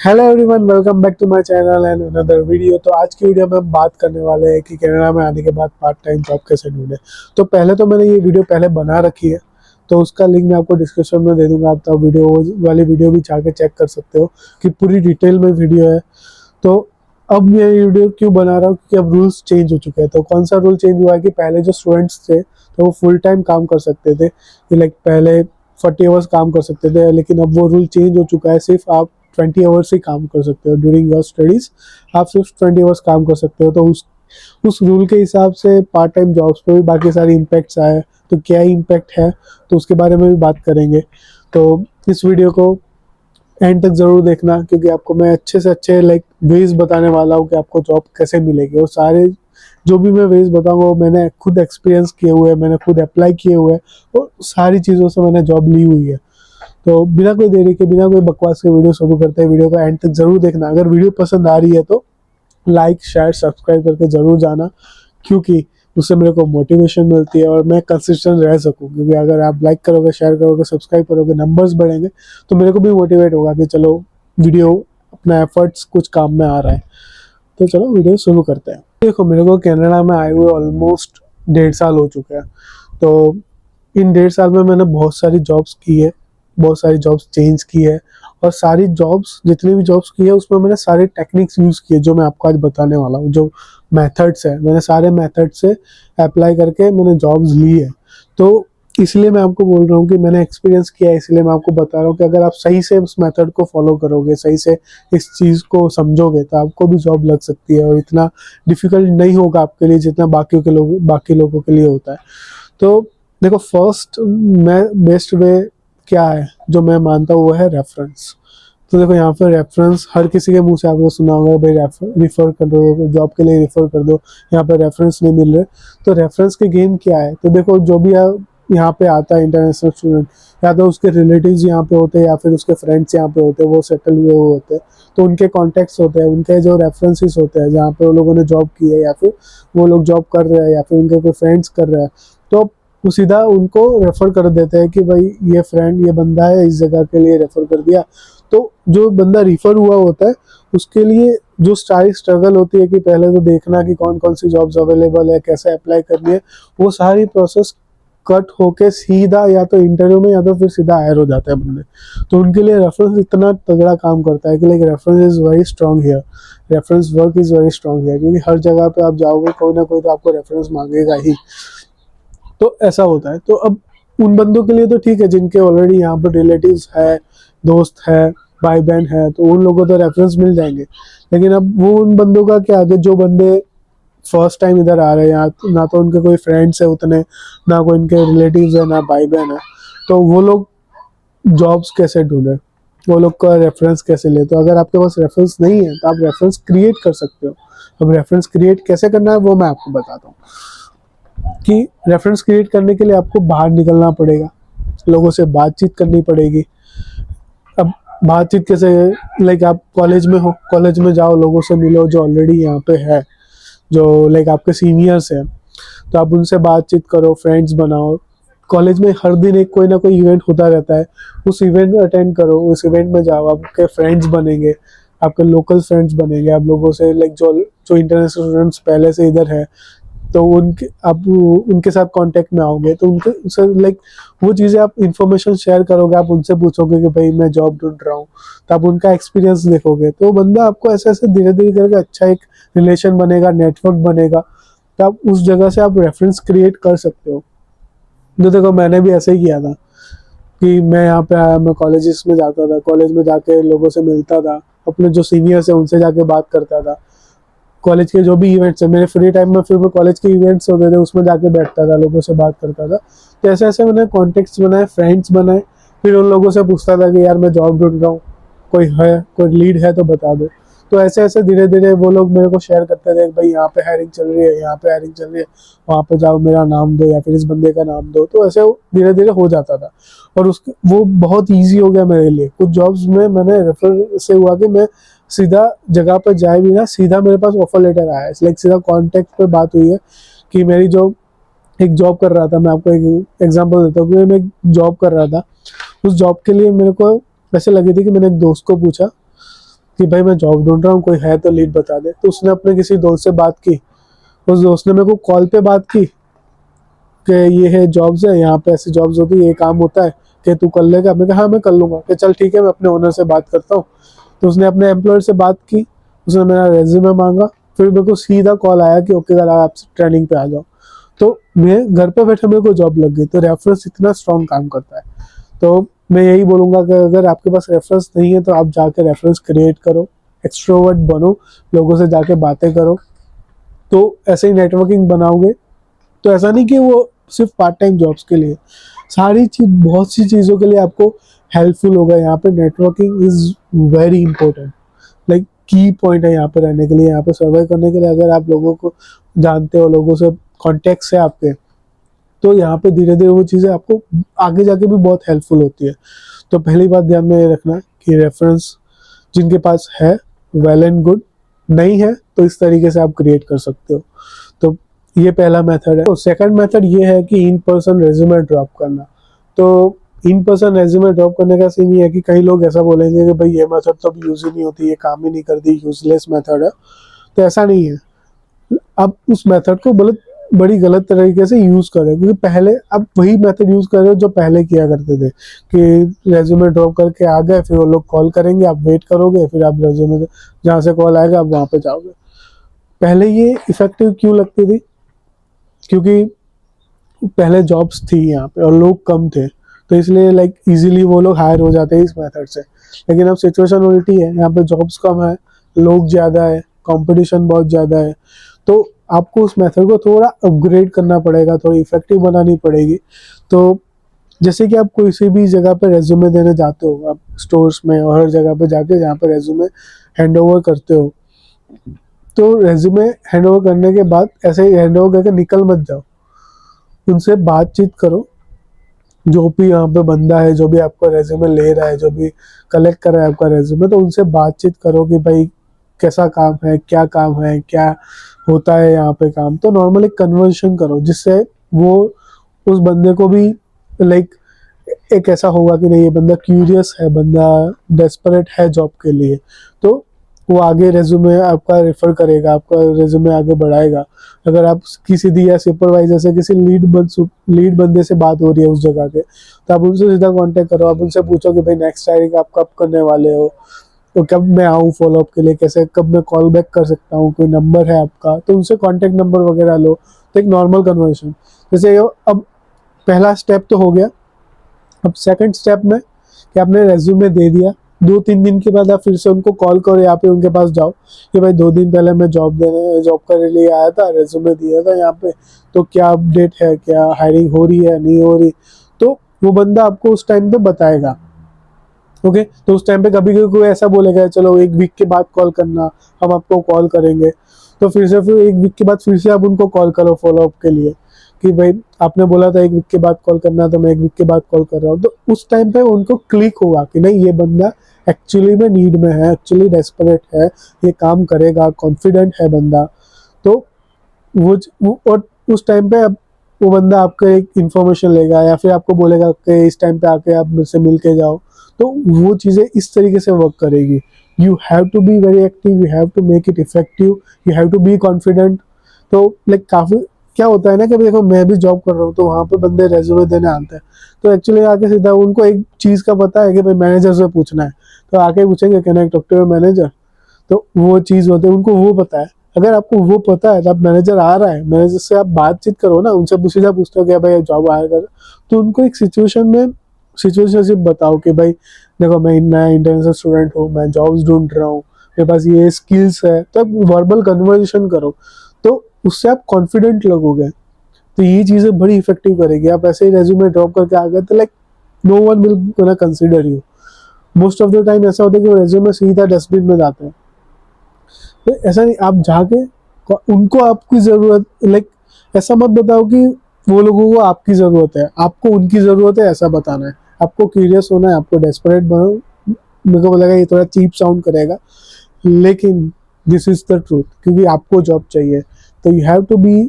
Hello everyone, welcome back to my channel and another video. तो आज की video में हम बात करने वाले हैं कि कनाडा में आने के बाद पार्ट टाइम जॉब कैसे ढूंढे। तो पहले तो मैंने ये वीडियो पहले बना रखी है, तो उसका लिंक मैं आपको डिस्क्रिप्शन में दे दूंगा। आप तब वीडियो वाली वीडियो भी जाके चेक कर सकते हो कि पूरी डिटेल में वीडियो है। तो अब मैं ये वीडियो क्यों बना रहा हूँ, क्योंकि अब रूल्स चेंज हो चुके हैं। तो कौन सा रूल चेंज हुआ है कि पहले जो स्टूडेंट्स थे तो वो फुल टाइम काम कर सकते थे, कि लाइक पहले 40 आवर्स काम कर सकते थे, लेकिन अब वो रूल चेंज हो चुका है। सिर्फ आप 20 आवर्स ही काम कर सकते हो ड्यूरिंग योर स्टडीज। आप सिर्फ 20 आवर्स काम कर सकते हो। तो उस रूल के हिसाब से पार्ट टाइम जॉब्स पे भी बाकी सारे इम्पैक्ट्स आए। तो क्या इम्पैक्ट है, तो उसके बारे में भी बात करेंगे। तो इस वीडियो को एंड तक जरूर देखना, क्योंकि आपको मैं अच्छे से अच्छे लाइक वेज बताने वाला हूँ कि आपको जॉब कैसे मिलेगी। और सारे जो भी मैं वेज बताऊंगा वो मैंने खुद एक्सपीरियंस किए हुए हैं, मैंने खुद अप्लाई किए हुए हैं, और सारी चीज़ों से मैंने जॉब ली हुई है। तो बिना कोई देरी के, बिना कोई बकवास के वीडियो शुरू करते हैं। वीडियो को एंड तक जरूर देखना। अगर वीडियो पसंद आ रही है तो लाइक शेयर सब्सक्राइब करके जरूर जाना, क्योंकि उससे मेरे को मोटिवेशन मिलती है और मैं कंसिस्टेंट रह सकूं। क्योंकि अगर आप लाइक करोगे, शेयर करोगे, सब्सक्राइब करोगे, नंबर्स बढ़ेंगे, तो मेरे को भी मोटिवेट होगा कि चलो वीडियो, अपना एफर्ट्स कुछ काम में आ रहा है। तो चलो वीडियो शुरू करते हैं। देखो, मेरे को कनाडा में आए हुए ऑलमोस्ट 1.5 साल हो चुके हैं। तो इन 1.5 साल में मैंने बहुत सारी जॉब्स की है, बहुत सारी जॉब्स चेंज की है। और सारी जॉब्स, जितनी भी जॉब्स की है, उसमें मैंने सारे टेक्निक्स यूज़ किए जो मैं आपको आज बताने वाला हूँ। जो मेथड्स है, मैंने सारे मेथड से अप्लाई करके मैंने जॉब्स ली है। तो इसलिए मैं आपको बोल रहा हूँ कि मैंने एक्सपीरियंस किया है, इसलिए मैं आपको बता रहा हूँ कि अगर आप सही से उस मेथड को फॉलो करोगे, सही से इस चीज़ को समझोगे, तो आपको भी जॉब लग सकती है। और इतना डिफिकल्ट नहीं होगा आपके लिए जितना बाकी लोगों के लिए होता है। तो देखो, फर्स्ट मैं बेस्ट वे क्या है जो मैं मानता हूँ, वो है रेफरेंस। तो देखो, यहाँ पे रेफरेंस हर किसी के मुंह से आपने सुना होगा, भाई रिफर कर दो, जॉब के लिए रिफर कर दो, यहाँ पे रेफरेंस नहीं मिल रहे। तो रेफरेंस की गेम क्या है? तो देखो, जो भी यहाँ पे आता है इंटरनेशनल स्टूडेंट, या तो उसके रिलेटिव्स यहाँ पे होते हैं या फिर उसके फ्रेंड्स यहाँ पे होते हैं, वो सेटल हुए हुए होते हैं। तो उनके कॉन्टेक्ट्स होते हैं, उनके जो रेफरेंसेस होते हैं जहाँ पे वो लोगों ने जॉब की है, या फिर वो लोग जॉब कर रहे हैं, या फिर उनके कोई फ्रेंड्स कर रहे हैं। तो वो सीधा उनको रेफर कर देते हैं कि भाई ये फ्रेंड, ये बंदा है, इस जगह के लिए रेफर कर दिया। तो जो बंदा रिफर हुआ होता है, उसके लिए जो सारी स्ट्रगल होती है कि पहले तो देखना कि कौन कौन सी जॉब्स अवेलेबल है, कैसे अप्लाई करनी है, वो सारी प्रोसेस कट होके सीधा या तो इंटरव्यू में, या तो फिर सीधा हायर हो जाता है बंदे। तो उनके लिए रेफरेंस इतना तगड़ा काम करता है कि like reference is very strong here, reference work is very strong here. क्योंकि हर जगह पे आप जाओगे, कोई ना कोई तो आपको रेफरेंस मांगेगा ही। तो ऐसा होता है। तो अब उन बंदों के लिए तो ठीक है जिनके ऑलरेडी यहाँ पर रिलेटिव्स है, दोस्त है, भाई बहन है, तो उन लोगों को तो रेफरेंस मिल जाएंगे। लेकिन अब वो उन बंदों का क्या है, जो बंदे फर्स्ट टाइम इधर आ रहे हैं, ना तो उनके कोई फ्रेंड्स है उतने, ना कोई इनके रिलेटिव्स है, ना भाई बहन है, तो वो लोग जॉब्स कैसे ढूंढे, वो लोग का रेफरेंस कैसे ले? तो अगर आपके पास रेफरेंस नहीं है तो आप रेफरेंस क्रिएट कर सकते हो। अब रेफरेंस क्रिएट कैसे करना है वो मैं आपको बताता हूँ। कि रेफरेंस क्रिएट करने के लिए आपको बाहर निकलना पड़ेगा, लोगों से बातचीत करनी पड़ेगी। अब बातचीत कैसे? लाइक आप कॉलेज में हो, कॉलेज में जाओ, लोगों से मिलो जो ऑलरेडी यहाँ पे है, जो लाइक आपके सीनियर्स हैं। तो आप उनसे बातचीत करो, फ्रेंड्स बनाओ। कॉलेज में हर दिन एक कोई ना कोई इवेंट होता रहता है, उस इवेंट में अटेंड करो, उस इवेंट में जाओ, आपके फ्रेंड्स बनेंगे, आपके लोकल फ्रेंड्स बनेंगे। आप लोगों से लाइक जो जो इंटरनेशनल स्टूडेंट्स पहले से इधर है, तो उनके आप उनके साथ कांटेक्ट में आओगे, तो उनके उनसे लाइक वो चीज़ें आप इंफॉर्मेशन शेयर करोगे, आप उनसे पूछोगे कि भाई मैं जॉब ढूंढ रहा हूँ, तो आप उनका एक्सपीरियंस देखोगे। तो बंदा आपको ऐसे ऐसे धीरे धीरे करके अच्छा एक रिलेशन बनेगा, नेटवर्क बनेगा। तो आप उस जगह से आप रेफरेंस क्रिएट कर सकते हो। तो देखो, मैंने भी ऐसे ही किया था कि मैं यहाँ पे आया, मैं कॉलेजेस में जाता था, कॉलेज में जाके लोगों से मिलता था, अपने जो सीनियर्स है उनसे जाके बात करता था। कॉलेज के जो भी इवेंट्स है, मेरे फ्री टाइम में फिर मैं कॉलेज के इवेंट्स होते थे उसमें जाके बैठता था, लोगों से बात करता था। तो ऐसे ऐसे मैंने कॉन्टेक्ट्स बनाए, फ्रेंड्स बनाए। फिर उन लोगों से पूछता था कि यार मैं जॉब ढूंढ रहा हूँ, कोई है, कोई लीड है तो बता दो। तो ऐसे ऐसे धीरे धीरे वो लोग मेरे को शेयर करते थे, भाई यहाँ पे हायरिंग चल रही है, यहाँ पे हायरिंग चल रही है, वहाँ पे जाओ, मेरा नाम दो या फिर इस बंदे का नाम दो। तो ऐसे धीरे धीरे हो जाता था। और उसके वो बहुत ईजी हो गया मेरे लिए। कुछ जॉब्स में मैंने रेफर से हुआ कि मैं सीधा जगह पर जाए भी ना, सीधा मेरे पास ऑफर लेटर आया है, लाइक सीधा कॉन्टेक्ट पे बात हुई है। कि मेरी जो एक जॉब कर रहा था, मैं आपको एक एग्जांपल देता हूँ कि मैं एक जॉब कर रहा था। उस जॉब के लिए मेरे को ऐसे लगी थी कि मैंने एक दोस्त को पूछा कि भाई मैं जॉब ढूंढ रहा हूँ, कोई है तो लीड बता दे। तो उसने अपने किसी दोस्त से बात की, उस दोस्त ने मेरे को कॉल पे बात की कि ये है जॉब्स है, यहाँ पे ऐसी जॉब्स होती है, ये काम होता है, कि तू कर लेगा। मैं कहा हाँ मैं कर लूंगा, कि चल ठीक है मैं अपने ओनर से बात करता हूँ। तो उसने अपने एम्प्लॉयर से बात की, उसने मेरा रेज्यूमे मांगा, फिर मेरे को सीधा कॉल आया कि ओके आप ट्रेनिंग पे आ जाओ। तो मैं घर पे बैठे मेरे को जॉब लग गई। तो रेफरेंस इतना स्ट्रॉन्ग काम करता है। तो मैं यही बोलूंगा कि अगर आपके पास रेफरेंस नहीं है तो आप जाके रेफरेंस क्रिएट करो, एक्सट्रोवर्ट बनो, लोगों से जाके बातें करो। तो ऐसे ही नेटवर्किंग बनाओगे। तो ऐसा नहीं कि वो सिर्फ पार्ट टाइम जॉब्स के लिए, सारी चीज, बहुत सी चीज़ों के लिए आपको हेल्पफुल होगा। यहाँ पे networking is very important, like की पॉइंट है यहाँ पे रहने के लिए, यहाँ पे सर्वाइव करने के लिए। अगर आप लोगों को जानते हो, लोगों से कॉन्टेक्ट्स है आपके, तो यहाँ पे धीरे धीरे वो चीज़ें आपको आगे जाके भी बहुत हेल्पफुल होती है। तो पहली बात ध्यान में रखना कि रेफरेंस जिनके पास है वेल एंड गुड, नहीं है तो इस तरीके से आप क्रिएट कर सकते हो। तो ये पहला मेथड है। तो सेकंड मेथड ये है कि इन पर्सन रेज्यूमे ड्रॉप करना। तो इन पर्सन रेज्यूमे ड्रॉप करने का सीन ये है कि कई लोग ऐसा बोलेंगे कि भाई ये मेथड तो अब यूज ही नहीं होती, ये काम ही नहीं करती, यूजलेस मेथड है। तो ऐसा नहीं है। आप उस मेथड को बड़ी गलत तरीके से यूज कर रहे हो, क्योंकि पहले आप वही मेथड यूज कर रहे हो जो पहले किया करते थे, कि रेज्यूमे ड्रॉप करके आ गए, फिर वो लोग कॉल करेंगे, आप वेट करोगे, फिर आप रेज्यूमे जहाँ से कॉल आएगा आप वहां पे जाओगे। पहले ये इफेक्टिव क्यों लगती थी? क्योंकि पहले जॉब्स थी यहाँ पे और लोग कम थे, तो इसलिए लाइक इजीली वो लोग हायर हो जाते हैं इस मेथड से। लेकिन अब सिचुएशन उल्टी है, यहाँ पे जॉब्स कम है, लोग ज़्यादा है, कंपटीशन बहुत ज़्यादा है। तो आपको उस मेथड को थोड़ा अपग्रेड करना पड़ेगा, थोड़ी इफेक्टिव बनानी पड़ेगी। तो जैसे कि आप कोई सी भी जगह पे रेज्यूमे देने जाते हो, आप स्टोर्स में और हर जगह पे जाके जहाँ पे रेज्यूमे हैंड ओवर करते हो, तो रेज्यूमे हैंड ओवर करने के बाद ऐसे ही हैंड ओवर करके निकल मत जाओ, उनसे बातचीत करो। जो भी यहाँ पे बंदा है, जो भी आपका रेज्यूमे ले रहा है, जो भी कलेक्ट कर रहा है आपका रेज्यूमे, तो उनसे बातचीत करो कि भाई कैसा काम है, क्या होता है यहाँ पे काम। तो नॉर्मली कन्वर्सेशन करो, जिससे वो उस बंदे को भी लाइक एक ऐसा होगा कि नहीं ये बंदा क्यूरियस है, बंदा डेस्परेट है जॉब के लिए। तो वो आगे रेज्यूमे आपका रेफर करेगा, आपका रेज्यूमे आगे बढ़ाएगा। अगर आप किसी दिया सुपरवाइजर से किसी लीड बंदे से बात हो रही है उस जगह के, तो आप उनसे सीधा कांटेक्ट करो, आप उनसे पूछो कि भाई नेक्स्ट हायरिंग आप कब करने वाले हो, तो कब मैं आऊँ फॉलोअप के लिए, कैसे कब मैं कॉल बैक कर सकता हूँ, कोई नंबर है आपका, तो उनसे कांटेक्ट नंबर वगैरह लो। तो एक नॉर्मल कन्वर्सेशन जैसे अब पहला स्टेप तो हो गया। अब सेकंड स्टेप में कि आपने रेज्यूमे दे दिया, 2-3 दिन के बाद आप फिर से उनको कॉल करो या फिर उनके पास जाओ कि भाई 2 दिन पहले मैं जॉब करने लिए आया था, रेज्यूमे दिया था यहाँ पे, तो क्या अपडेट है, क्या हायरिंग हो रही है नहीं हो रही। तो वो बंदा आपको उस टाइम पे बताएगा। ओके, तो उस टाइम पे कभी कभी कोई ऐसा बोलेगा चलो 1 वीक के बाद कॉल करना, हम आपको कॉल करेंगे। तो फिर 1 वीक के बाद फिर से आप उनको कॉल करो फॉलोअप के लिए कि भाई आपने बोला था 1 वीक के बाद कॉल करना, तो मैं 1 वीक के बाद कॉल कर रहा हूँ। तो उस टाइम पे उनको क्लिक होगा कि नहीं ये बंदा एक्चुअली में नीड में है, एक्चुअली डेस्परेट है, ये काम करेगा, कॉन्फिडेंट है बंदा। तो और उस टाइम पे अब वो बंदा आपका एक इंफॉर्मेशन लेगा या फिर आपको बोलेगा कि इस टाइम पे आके आप मुझसे मिल के जाओ। तो वो चीज़ें इस तरीके से वर्क करेगी। You have to be very active, you have to make it effective, you have to be confident. तो लाइक काफ़ी क्या होता है ना कि देखो मैं भी जॉब कर रहा हूँ, तो वहाँ पे बंदे रेज्यूमे देने आते हैं, तो एक्चुअली आके सीधा उनको एक चीज़ का पता है कि भाई मैनेजर से पूछना है, तो आके पूछेंगे can I talk to your manager. तो वो चीज़ होती है, उनको वो पता है। अगर आपको वो पता है तो आप मैनेजर आ रहा है, मैनेजर से आप बातचीत करो ना, उनसे सीधा पूछते हो क्या भाई जॉब आएगा, तो उनको एक सिचुएशनशिप बताओ कि भाई देखो मैं इंटरनेशनल स्टूडेंट हूँ, मैं जॉब्स ढूंढ रहा हूँ, मेरे पास ये स्किल्स है। तो आप वर्बल कन्वर्सेशन करो, तो उससे आप कॉन्फिडेंट लगोगे। तो ये चीज़ें बड़ी इफेक्टिव करेगी। आप ऐसे ही रेज्यूमे ड्रॉप करके आ गए तो like no one will gonna consider you. Most of the time ऐसा होता है कि वो रेज्यूमे सीधा डस्टबिन में जाते हैं। तो ऐसा नहीं, आप जाके उनको आपकी ज़रूरत, लाइक ऐसा मत बताओ कि वो लोगों को आपकी ज़रूरत है, आपको उनकी ज़रूरत है, ऐसा बताना है। आपको क्यूरियस होना है, आपको डेस्परेट बनो। मेरे को लगा ये थोड़ा चीप साउंड करेगा, लेकिन दिस इज द ट्रूथ, क्योंकि आपको जॉब चाहिए। तो you have to be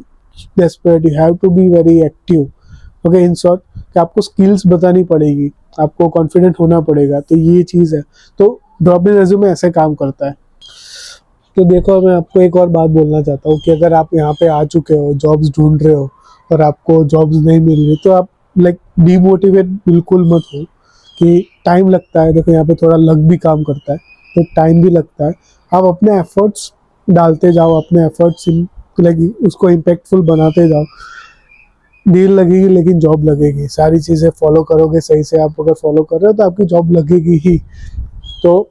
desperate, you have to be very active. Okay, in short कि आपको स्किल्स बतानी पड़ेगी, आपको कॉन्फिडेंट होना पड़ेगा। तो ये चीज़ है। तो ड्रॉप इन रेज्यूमे ऐसे काम करता है। तो देखो, मैं आपको एक और बात बोलना चाहता हूँ कि अगर आप यहाँ पे आ चुके हो, जॉब्स ढूंढ रहे हो और आपको जॉब्स नहीं मिल रही, तो आप लाइक डीमोटिवेट बिल्कुल मत हो कि टाइम लगता है। देखो, यहाँ पे थोड़ा लक भी काम करता है, तो टाइम भी लगता है। आप अपने एफर्ट्स डालते जाओ, अपने एफर्ट्स लाइक उसको इम्पैक्टफुल बनाते जाओ। डील लगेगी लेकिन जॉब लगेगी। सारी चीज़ें फॉलो करोगे सही से, आप अगर फॉलो कर रहे हो तो आपकी जॉब लगेगी ही। तो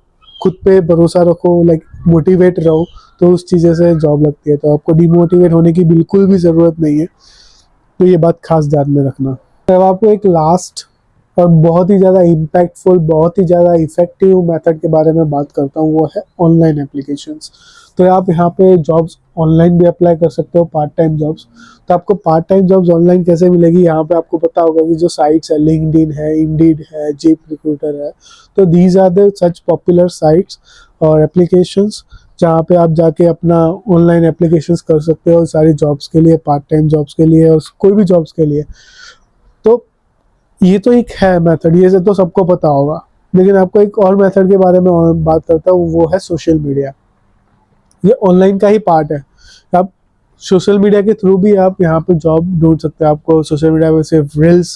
खुद पे भरोसा रखो, लाइक मोटिवेट रहो, तो उस चीज़ें से जॉब लगती है। तो आपको डिमोटिवेट होने की बिल्कुल भी ज़रूरत नहीं है। तो ये बात खास ध्यान में रखना। अब आपको एक लास्ट और बहुत ही ज़्यादा इम्पैक्टफुल, बहुत ही ज़्यादा इफेक्टिव मेथड के बारे में बात करता हूँ, वो है ऑनलाइन एप्लीकेशंस। तो आप यहाँ पे जॉब्स ऑनलाइन भी अप्लाई कर सकते हो, पार्ट टाइम जॉब्स। तो आपको पार्ट टाइम जॉब्स ऑनलाइन कैसे मिलेगी, यहाँ पे आपको पता होगा कि जो साइट्स है, लिंक्डइन है, इंडीड है, जीप रिक्रूटर है, तो these are the such popular sites और एप्लीकेशंस जहाँ पे आप जाके अपना ऑनलाइन एप्लीकेशंस कर सकते हो सारी जॉब्स के लिए, पार्ट टाइम जॉब्स के लिए और कोई भी जॉब्स के लिए। तो ये तो एक है मेथड, ये से तो सबको पता होगा। लेकिन आपको एक और मेथड के बारे में बात करता हूँ, वो है सोशल मीडिया। ये ऑनलाइन का ही पार्ट है। आप सोशल मीडिया के थ्रू भी आप यहाँ पे जॉब ढूंढ सकते हो। आपको सोशल मीडिया पे सिर्फ रील्स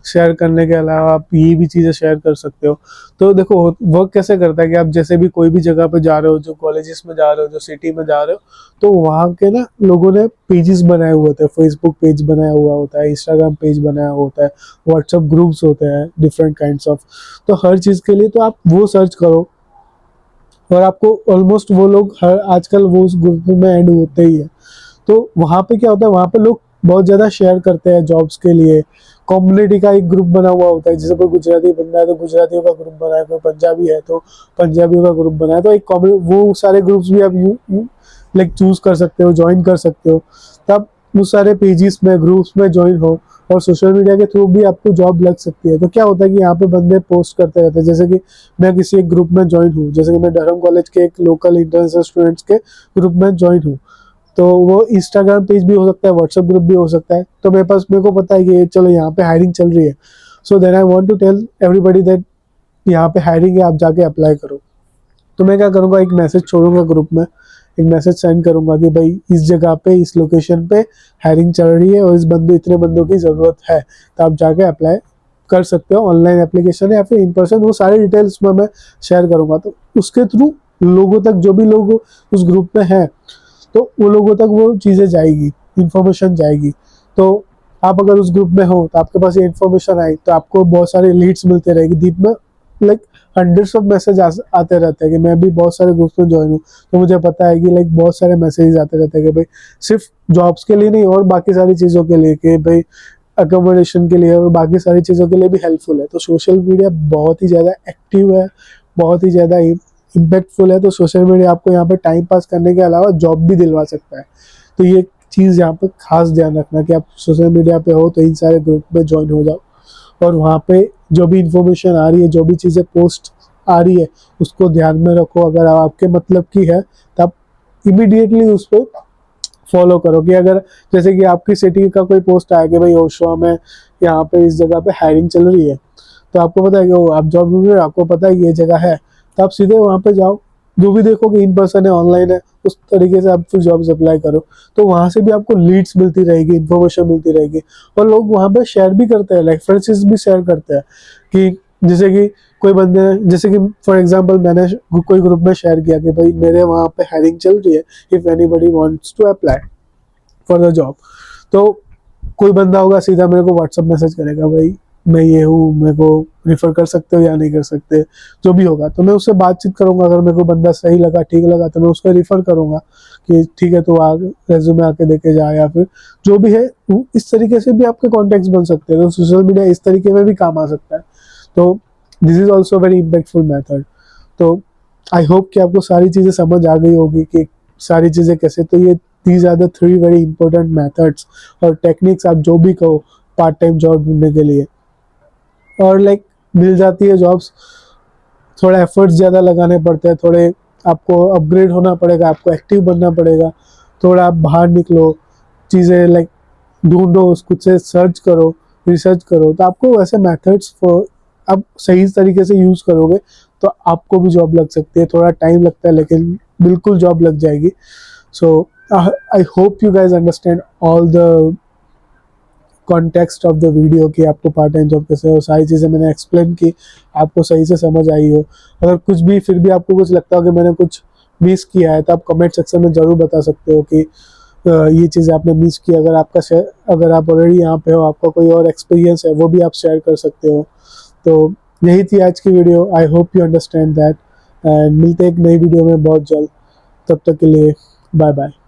शेयर करने के अलावा आप ये भी चीज़ें शेयर कर सकते हो। तो देखो, वर्क कैसे करता है कि आप जैसे भी कोई भी जगह पे जा रहे हो, जो कॉलेजेस में जा रहे हो, जो सिटी में जा रहे हो, तो वहाँ के ना लोगों ने पेजेस बनाए हुए होते हैं। फेसबुक पेज बनाया हुआ होता है, इंस्टाग्राम पेज बनाया हुआ होता है, व्हाट्सएप ग्रुप्स होते हैं डिफरेंट काइंड्स ऑफ। तो हर चीज़ के लिए तो आप वो सर्च करो और आपको ऑलमोस्ट वो लोग हर आजकल वो उस ग्रुप में ऐड होते ही है। तो वहाँ पे क्या होता है, वहाँ पे लोग बहुत ज़्यादा शेयर करते हैं जॉब्स के लिए। कम्युनिटी का एक ग्रुप बना हुआ होता है, जैसे कोई गुजराती बंदा है तो गुजरातियों का ग्रुप बना है, कोई पंजाबी है तो पंजाबियों का ग्रुप बना है। तो एक वो सारे ग्रुप्स भी आप यू लाइक चूज कर सकते हो, ज्वाइन कर सकते हो। तब उस सारे पेजेस में, ग्रुप्स में ज्वाइन हो और सोशल मीडिया के थ्रू भी आपको जॉब लग सकती है। तो क्या होता है कि यहाँ पे बंदे पोस्ट करते रहते हैं, जैसे कि मैं किसी एक ग्रुप में ज्वाइन हूँ, जैसे कि मैं धर्म कॉलेज के एक लोकल इंटरनेशनल स्टूडेंट्स के ग्रुप में ज्वाइन हूँ। तो वो इंस्टाग्राम पेज भी हो सकता है, व्हाट्सएप ग्रुप भी हो सकता है। तो मेरे को पता है कि चलो यहाँ पे हायरिंग चल रही है, so then I want to tell everybody that यहाँ पे हायरिंग है, आप जाके अप्लाई करो। तो मैं क्या करूँगा, एक मैसेज छोड़ूंगा ग्रुप में, एक मैसेज सेंड करूंगा कि भाई इस जगह पे, इस लोकेशन पे हायरिंग चल रही है और इतने बंदों की ज़रूरत है, तो आप जाके अप्लाई कर सकते हो। ऑनलाइन एप्लीकेशन है या फिर इन पर्सन, वो सारी डिटेल्स में मैं शेयर करूंगा। तो उसके थ्रू लोगों तक, जो भी लोग उस ग्रुप में हैं, तो वो लोगों तक वो चीज़ें जाएगी, इंफॉर्मेशन जाएगी। तो आप अगर उस ग्रुप में हो तो आपके पास ये इन्फॉर्मेशन आई तो आपको बहुत सारे लीड्स मिलते रहेगी। दिन में लाइक हंड्रेड्स ऑफ मैसेज आते रहते हैं कि मैं भी बहुत सारे ग्रुप्स में ज्वाइन हूँ, तो मुझे पता है कि लाइक बहुत सारे मैसेज आते रहते हैं कि भाई सिर्फ जॉब्स के लिए नहीं और बाकी सारी चीज़ों के लिए, कि भाई अकोमोडेशन के लिए और बाकी सारी चीज़ों के लिए भी हेल्पफुल है। तो सोशल मीडिया बहुत ही ज़्यादा एक्टिव है, बहुत ही ज़्यादा इम्पैक्टफुल है। तो सोशल मीडिया आपको यहाँ पे टाइम पास करने के अलावा जॉब भी दिलवा सकता है। तो ये चीज़ यहाँ पे खास ध्यान रखना कि आप सोशल मीडिया पे हो तो इन सारे ग्रुप में ज्वाइन हो जाओ और वहाँ पे जो भी इंफॉर्मेशन आ रही है, जो भी चीज़ें पोस्ट आ रही है, उसको ध्यान में रखो। अगर आपके मतलब की है तो आप इमीडिएटली उस पर फॉलो करो। कि अगर जैसे कि आपकी सिटी का कोई पोस्ट आया कि भाई ओशवा में यहाँ पे इस जगह पे हायरिंग चल रही है, तो आपको पता है कि आप जॉब ढूंढ रहे हो, आपको पता है कि ये जगह है, तो आप सीधे वहाँ पे जाओ। जो भी देखो कि इन पर्सन है, ऑनलाइन है, उस तरीके से आप फिर जॉब्स अप्लाई करो। तो वहाँ से भी आपको लीड्स मिलती रहेगी, इन्फॉर्मेशन मिलती रहेगी और लोग वहाँ पे शेयर भी करते हैं, रेफरेंसेस भी शेयर करते हैं। कि जैसे कि कोई बंदे ने, जैसे कि फॉर एग्जांपल मैंने कोई ग्रुप में शेयर किया कि भाई मेरे वहाँ पे हायरिंग चल रही है, if anybody wants to apply for the job. तो कोई बंदा होगा सीधा मेरे को व्हाट्सएप मैसेज करेगा, भाई मैं ये हूँ, मेरे को रिफर कर सकते हो या नहीं कर सकते, जो भी होगा। तो मैं उससे बातचीत करूंगा, अगर मेरे को बंदा सही लगा, ठीक लगा, तो मैं उसको रिफर करूंगा कि ठीक है तो रेज्यूमे आके देके जा, या फिर जो भी है। इस तरीके से भी आपके कॉन्टेक्ट बन सकते हैं। तो सोशल मीडिया इस तरीके में भी काम आ सकता है। तो this is also very impactful method. तो आई होप कि आपको सारी चीज़ें समझ आ गई होगी कि सारी चीज़ें कैसे। तो ये these are the 3 very important methods और टेक्निक्स, आप जो भी कहो पार्ट टाइम जॉब ढूंढने के लिए। और लाइक मिल जाती है जॉब्स, थोड़ा एफर्ट्स ज़्यादा लगाने पड़ते हैं, थोड़े आपको अपग्रेड होना पड़ेगा, आपको एक्टिव बनना पड़ेगा, थोड़ा आप बाहर निकलो, चीज़ें लाइक ढूंढो, खुद से सर्च करो, रिसर्च करो। तो आपको वैसे मेथड्स आप सही तरीके से यूज़ करोगे तो आपको भी जॉब लग सकती है। थोड़ा टाइम लगता है लेकिन बिल्कुल जॉब लग जाएगी। So I hope you guys understand all the context of the video कि आपको पार्ट टाइम जॉब कैसे हो, सारी चीज़ें मैंने एक्सप्लेन की, आपको सही से समझ आई हो। अगर कुछ भी फिर भी आपको कुछ लगता हो कि मैंने कुछ मिस किया है तो आप कमेंट सेक्शन में ज़रूर बता सकते हो कि ये चीज़ आपने मिस की। अगर आप ऑलरेडी यहाँ पे हो, आपका कोई और एक्सपीरियंस है, वो भी आप शेयर कर सकते हो। तो यही थी आज की video. I hope you understand that, and मिलते हैं एक नई वीडियो में बहुत जल्द। तब तक के लिए बाय बाय।